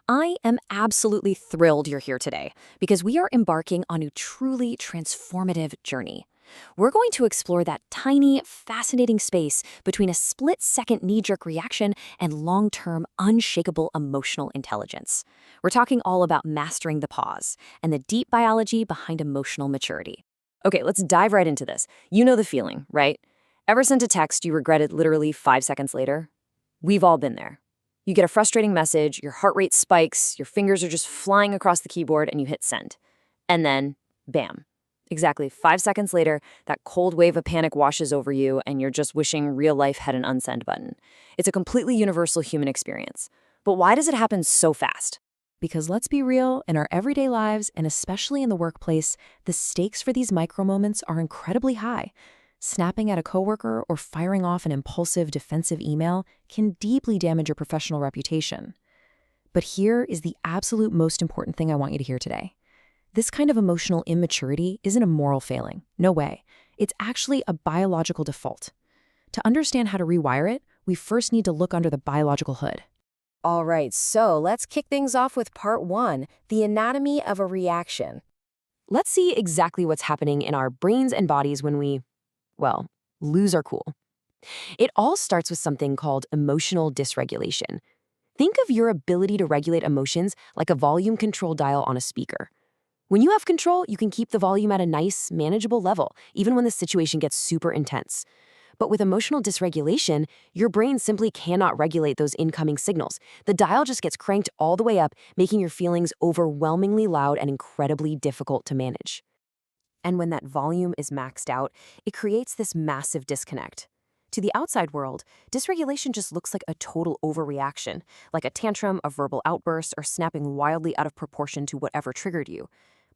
I am absolutely thrilled you're here today because we are embarking on a truly transformative journey. We're going to explore that tiny, fascinating space between a split-second knee-jerk reaction and long-term, unshakable emotional intelligence. We're talking all about mastering the pause and the deep biology behind emotional maturity. Okay, let's dive right into this. You know the feeling, right? Ever sent a text you regretted literally 5 seconds later? We've all been there. You get a frustrating message, your heart rate spikes, your fingers are just flying across the keyboard, and you hit send. And then, bam. Exactly 5 seconds later, that cold wave of panic washes over you, and you're just wishing real life had an unsend button. It's a completely universal human experience. But why does it happen so fast? Because let's be real, in our everyday lives, and especially in the workplace, the stakes for these micro moments are incredibly high. Snapping at a coworker or firing off an impulsive, defensive email can deeply damage your professional reputation. But here is the absolute most important thing I want you to hear today. This kind of emotional immaturity isn't a moral failing. No way. It's actually a biological default. To understand how to rewire it, we first need to look under the biological hood. All right, so let's kick things off with part one, the anatomy of a reaction. Let's see exactly what's happening in our brains and bodies when we, well, lose our cool. It all starts with something called emotional dysregulation. Think of your ability to regulate emotions like a volume control dial on a speaker. When you have control, you can keep the volume at a nice, manageable level, even when the situation gets super intense. But with emotional dysregulation, your brain simply cannot regulate those incoming signals. The dial just gets cranked all the way up, making your feelings overwhelmingly loud and incredibly difficult to manage. And when that volume is maxed out, it creates this massive disconnect. To the outside world, dysregulation just looks like a total overreaction, like a tantrum, a verbal outburst, or snapping wildly out of proportion to whatever triggered you.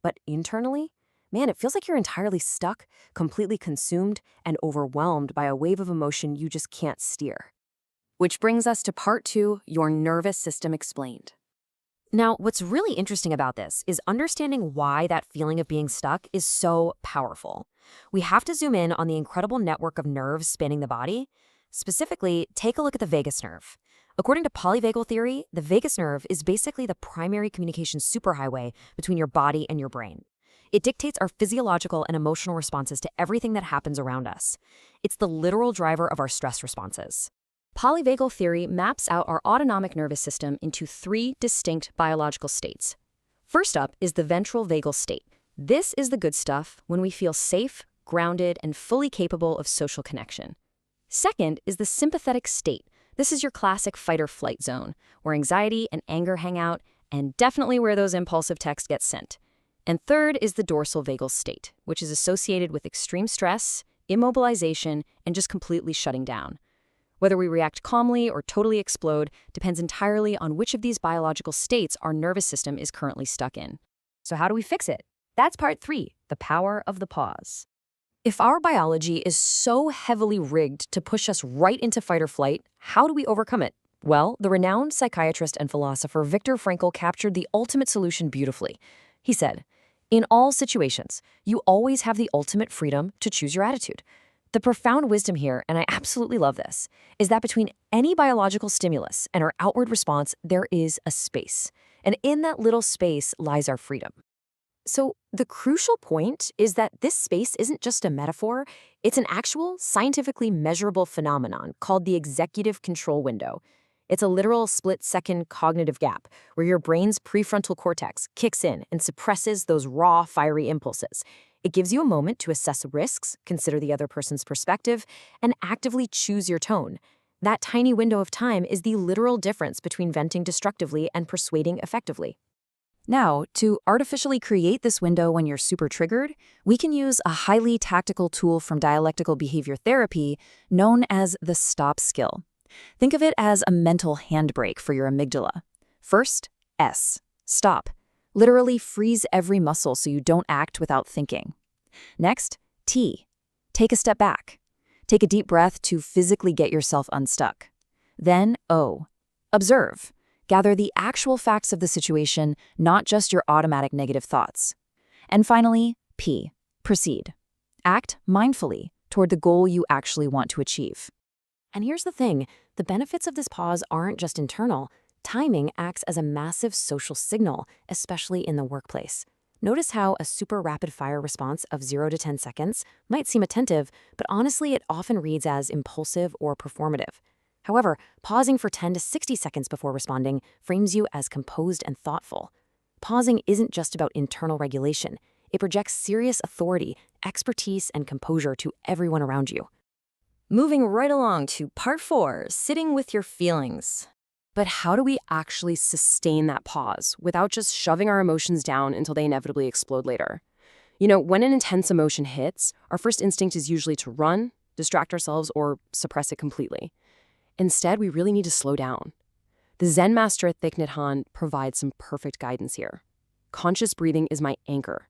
But internally, man, it feels like you're entirely stuck, completely consumed, and overwhelmed by a wave of emotion you just can't steer. Which brings us to part two, your nervous system explained. Now, what's really interesting about this is understanding why that feeling of being stuck is so powerful. We have to zoom in on the incredible network of nerves spanning the body. Specifically, take a look at the vagus nerve. According to polyvagal theory, the vagus nerve is basically the primary communication superhighway between your body and your brain. It dictates our physiological and emotional responses to everything that happens around us. It's the literal driver of our stress responses. Polyvagal theory maps out our autonomic nervous system into three distinct biological states. First up is the ventral vagal state. This is the good stuff when we feel safe, grounded, and fully capable of social connection. Second is the sympathetic state. This is your classic fight-or-flight zone, where anxiety and anger hang out, and definitely where those impulsive texts get sent. And third is the dorsal vagal state, which is associated with extreme stress, immobilization, and just completely shutting down. Whether we react calmly or totally explode depends entirely on which of these biological states our nervous system is currently stuck in. So how do we fix it? That's part three, the power of the pause. If our biology is so heavily rigged to push us right into fight or flight, how do we overcome it? Well, the renowned psychiatrist and philosopher Viktor Frankl captured the ultimate solution beautifully. He said, "In all situations, you always have the ultimate freedom to choose your attitude." The profound wisdom here, and I absolutely love this, is that between any biological stimulus and our outward response, there is a space. And in that little space lies our freedom. So the crucial point is that this space isn't just a metaphor, it's an actual, scientifically measurable phenomenon called the executive control window. It's a literal split-second cognitive gap where your brain's prefrontal cortex kicks in and suppresses those raw, fiery impulses. It gives you a moment to assess risks, consider the other person's perspective, and actively choose your tone. That tiny window of time is the literal difference between venting destructively and persuading effectively. Now, to artificially create this window when you're super triggered, we can use a highly tactical tool from dialectical behavior therapy known as the stop skill. Think of it as a mental handbrake for your amygdala. First, S, stop. Literally freeze every muscle so you don't act without thinking. Next, T, take a step back. Take a deep breath to physically get yourself unstuck. Then O, observe. Gather the actual facts of the situation, not just your automatic negative thoughts. And finally, P, proceed. Act mindfully toward the goal you actually want to achieve. And here's the thing, the benefits of this pause aren't just internal. Timing acts as a massive social signal, especially in the workplace. Notice how a super rapid fire response of 0 to 10 seconds might seem attentive, but honestly, it often reads as impulsive or performative. However, pausing for 10 to 60 seconds before responding frames you as composed and thoughtful. Pausing isn't just about internal regulation. It projects serious authority, expertise, and composure to everyone around you. Moving right along to part 4, sitting with your feelings. But how do we actually sustain that pause without just shoving our emotions down until they inevitably explode later? When an intense emotion hits, our first instinct is usually to run, distract ourselves, or suppress it completely. Instead, we really need to slow down. The Zen master Thich Nhat Hanh provides some perfect guidance here. Conscious breathing is my anchor.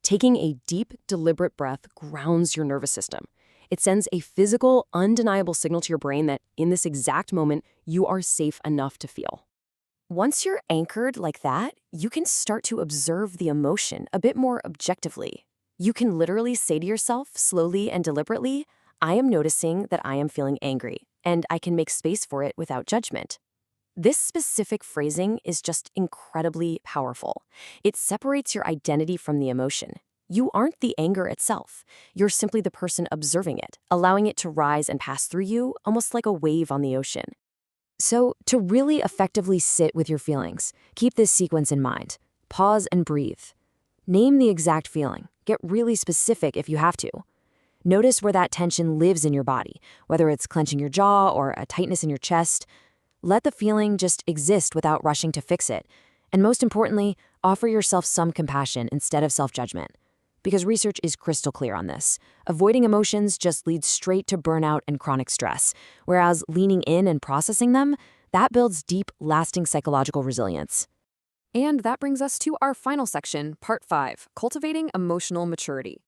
Taking a deep, deliberate breath grounds your nervous system. It sends a physical, undeniable signal to your brain that in this exact moment, you are safe enough to feel. Once you're anchored like that, you can start to observe the emotion a bit more objectively. You can literally say to yourself, slowly and deliberately, I am noticing that I am feeling angry, and I can make space for it without judgment. This specific phrasing is just incredibly powerful. It separates your identity from the emotion. You aren't the anger itself. You're simply the person observing it, allowing it to rise and pass through you, almost like a wave on the ocean. So, to really effectively sit with your feelings, keep this sequence in mind. Pause and breathe. Name the exact feeling. Get really specific if you have to. Notice where that tension lives in your body, whether it's clenching your jaw or a tightness in your chest. Let the feeling just exist without rushing to fix it. And most importantly, offer yourself some compassion instead of self-judgment. Because research is crystal clear on this. Avoiding emotions just leads straight to burnout and chronic stress, whereas leaning in and processing them, that builds deep, lasting psychological resilience. And that brings us to our final section, part 5, cultivating emotional maturity.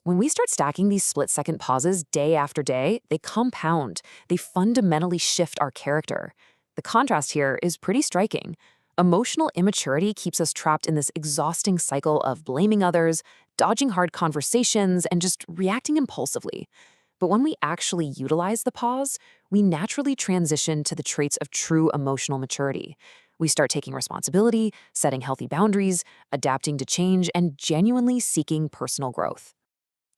When we start stacking these split-second pauses day after day, they compound. They fundamentally shift our character. The contrast here is pretty striking. Emotional immaturity keeps us trapped in this exhausting cycle of blaming others, dodging hard conversations, and just reacting impulsively. But when we actually utilize the pause, we naturally transition to the traits of true emotional maturity. We start taking responsibility, setting healthy boundaries, adapting to change, and genuinely seeking personal growth.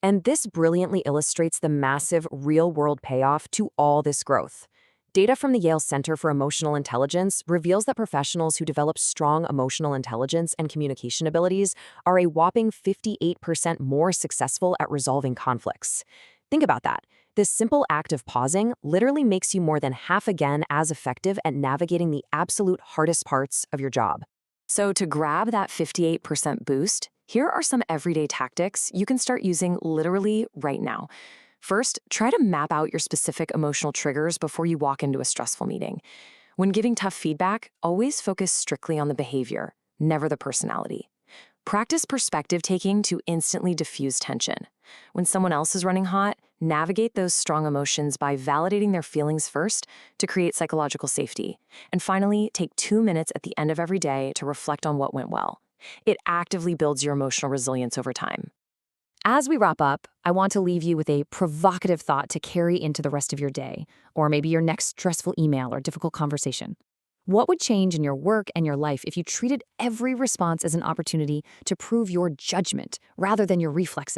And this brilliantly illustrates the massive real-world payoff to all this growth. Data from the Yale Center for Emotional Intelligence reveals that professionals who develop strong emotional intelligence and communication abilities are a whopping 58% more successful at resolving conflicts. Think about that. This simple act of pausing literally makes you more than half again as effective at navigating the absolute hardest parts of your job. So to grab that 58% boost, here are some everyday tactics you can start using literally right now. First, try to map out your specific emotional triggers before you walk into a stressful meeting. When giving tough feedback, always focus strictly on the behavior, never the personality. Practice perspective taking to instantly diffuse tension. When someone else is running hot, navigate those strong emotions by validating their feelings first to create psychological safety. And finally, take 2 minutes at the end of every day to reflect on what went well. It actively builds your emotional resilience over time. As we wrap up, I want to leave you with a provocative thought to carry into the rest of your day, or maybe your next stressful email or difficult conversation. What would change in your work and your life if you treated every response as an opportunity to prove your judgment rather than your reflexes?